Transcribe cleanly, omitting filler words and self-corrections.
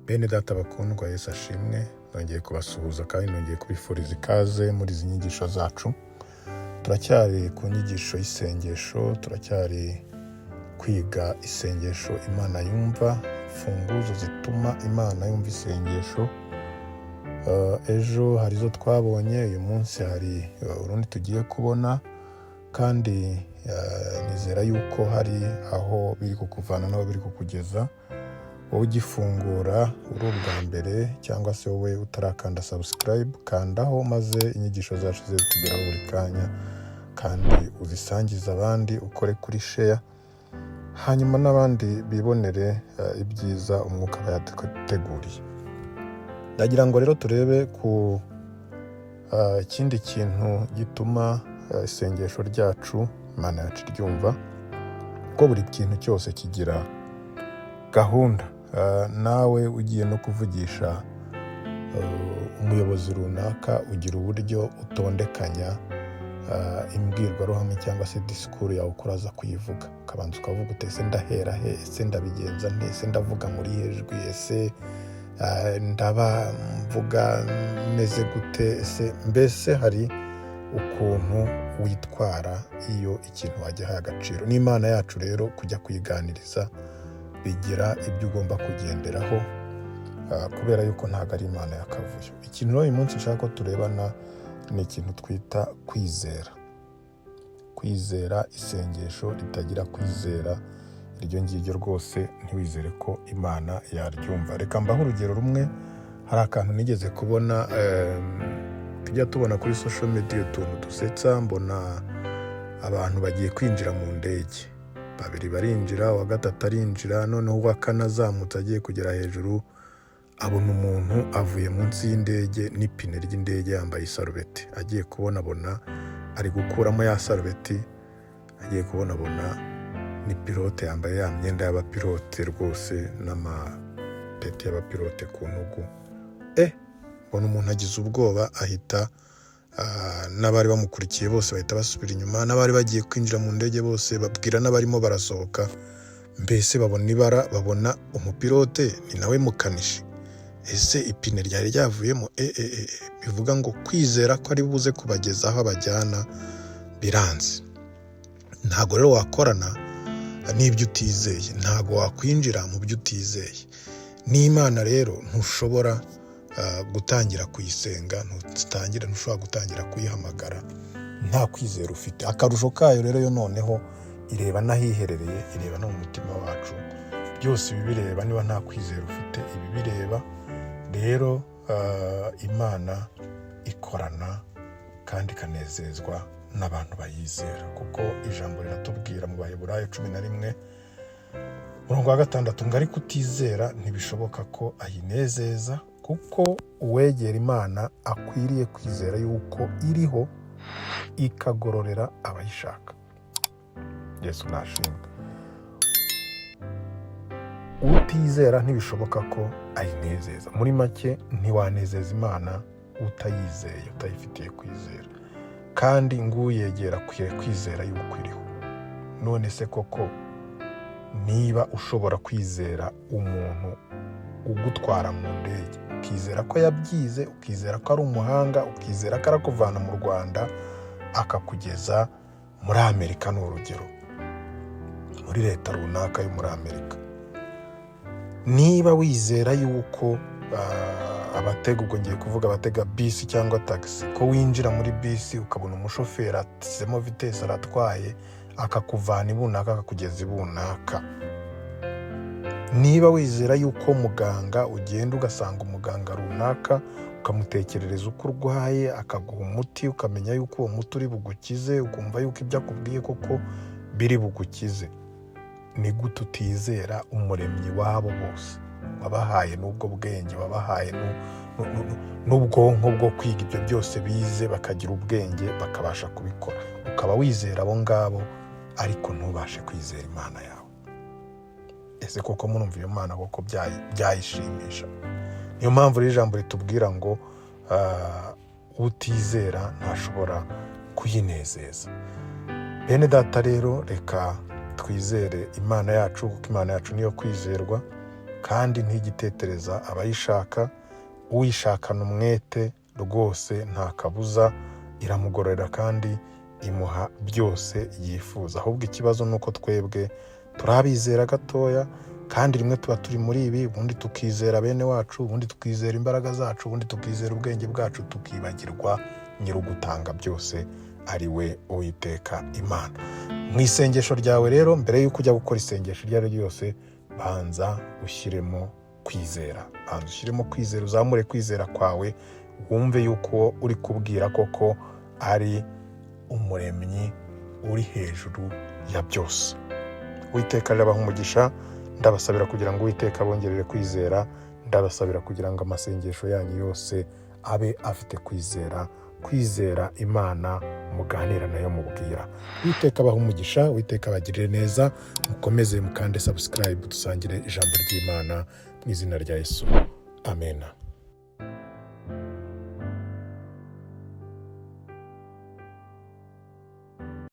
Bene data bakundwa, Yesu ashimwe. Nongeye kubasuhuza kandi nongeye kubifuriza ikaze muri izi nyigisho zacu. Turacyari ku nyigisho y'isengesho, turacyari kwiga isengesho Imana yumva, imfunguzo zituma Imana yumva isengesho. Ejo hari izo twabonye, uyu munsi hari urundi tugiye kubona, kandi nizera yuko hari aho biri kukuvana n'aho biri kukugeza. Wowe ugifungura uri ubwa mbere cyangwa se wowe utarakanda subscribe, kandaho maze inyigisho zacu zitugeraho buri kanya, kandi uzisangize abandi, ukore kuri share, hanyuma n'abandi bibonere ibyiza umwuka yaduteguriye. Ndagira ngo rero turebe ku ikindi kintu gituma isengesho ryacu Imana yacu iryumva, ko buri kintu cyose kigira gahunda. Nawe ugiye no kuvugisha umuyobozi runaka, ugira uburyo utondekanya imbwirwaruhame cyangwa se disikuru yawe uko uraza kuyivuga. Ukabanza ukavuga uti ese ndahera he, ese ndabigenza nte, ese ndavuga muri hejwi, ese ndaba mvuga meze gute, ese mbese hari ukuntu witwara iyo ikintu wagihaye agaciro. N'Imana yacu rero kujya kuyiganiriza bigira ibyo ugomba kugenderaho, kubera yuko ntabwo ari Imana y'akavuyo. Ikintu rero uyu munsi nshaka ko turebana ni ikintu twita kwizera. Kwizera, isengesho ritagira kwizera, iryo ngiryo rwose ntiwizere ko Imana yaryumva. Reka mbaho urugero rumwe. Hari akantu nigeze kubona, tujya tubona kuri social media, utuntu dusetsa. Mbona abantu bagiye kwinjira mu ndege, babiri barinjira, uwa gatatu arinjira, noneho uwa kane azamutse agiye kugera hejuru, abona umuntu avuye munsi y'indege n'ipine ry'indege yambaye isarubeti. Agiye kubona ari gukuramo ya sarubeti, agiye kubona ni pilote yambaye ya myenda y'abapilote rwose n'amapeti y'abapilote ku ntugu. Mbona umuntu agize ubwoba, ahita n'abari bamukurikiye bose bahita basubira inyuma, n'abari bagiye kwinjira mu ndege bose babwira n'abarimo barasohoka, mbese babona ibara, babona umupilote ni nawe mukanishi. Ese ipine ryari ryavuyemo. Bivuga ngo kwizera ko ari buze kubageza aho abajyana biranze. Ntabwo rero wakorana n'ibyo utizeye, ntabwo wakwinjira mu byo utizeye. N'Imana rero ntushobora gutangira kuyisenga, ntushobora gutangira kuyihamagara nta kwizera ufite. Akarusho kayo rero yo noneho ireba n'ahiherereye, ireba no mu mutima wacu, byose ibibireba. Niba nta kwizera ufite, ibibireba. Rero Imana ikorana kandi ikanezezwa n'abantu bayizera, kuko ijambo riratubwira mu Baheburayo 11 umurongo wa 6 ngo ariko utizera ntibishoboka ko ayinezeza, kuko uwegera Imana akwiriye kwizera yuko iriho ikagororera abayishaka. Yesu nashimwe. Utizera ntibishoboka ko ayinezeza. Muri make, ntiwanezeza Imana utayizeye, utayifitiye kwizera. Kandi nguyegera akwiye kwizera yuko iriho. None se koko, niba ushobora kwizera umuntu ugutwara mu ndege, ukizera ko yabyize, ukizera ko ari umuhanga, ukizera ko arakuvana mu Rwanda akakugeza muri Amerika, ni urugero, muri leta runaka yo muri Amerika. Niba wizera yuko ubwo ngiye kuvuga abatega bisi cyangwa taxi, ko winjira muri bisi ukabona umushoferi atizemo vitesi aratwaye, akakuvana ibunaka akakugeza ibunaka. Niba wizera yuko muganga, ugenda ugasanga umuganga runaka, ukamutekerereza uko urwaye, akaguha umuti, ukamenya yuko uwo muti uri bugukize, ukumva yuko ibyo akubwiye koko biri bugukize, ni gute utizera umuremyi wabo bose, wabahaye n'ubwo bwenge, wabahaye n'ubwonko bwo kwiga ibyo byose bize, bakagira ubwenge, bakabasha kubikora. Ukaba wizera abo ngabo, ariko ntubashe kwizera Imana yawe. Ese koko murumva iyo Mana koko byayishimisha? Niyo mpamvu rero ijambo ritubwira ngo utizera ntashobora kuyinezeza. Bene data rero, reka twizere Imana yacu, kuko Imana yacu niyo kwizerwa, kandi ntigitetereza abayishaka. Uyishakana umwete rwose nta kabuza iramugororera kandi imuha byose yifuza. Ahubwo ikibazo ni uko twebwe turabizera gatoya, kandi rimwe tuba turi muri ibi, ubundi tukizera bene wacu, ubundi tukizera imbaraga zacu, ubundi tukizera ubwenge bwacu, tukibagirwa nyir'ugutanga byose ari we Uwiteka Imana. Mu isengesho ryawe rero, mbere y'uko ujya gukora isengesho iryo ari ryo ryose, banza ushyiremo kwizera. Banza ushyiremo kwizera, uzamure kwizera kwawe, wumve yuko uri kubwira koko ari umuremyi uri hejuru ya byose. Uwiteka arabaha umugisha. Ndabasabira kugira ngo Uwiteka abongerere kwizera. Ndabasabira kugira ngo amasengesho yanyu yose abe afite kwizera Imana muganira nayo mubwira. Uwiteka abaha umugisha, Uwiteka abagirire neza. Mukomeze mukande subscribe, dusangire ijambo ry'Imana mu izina rya Yesu. Amen.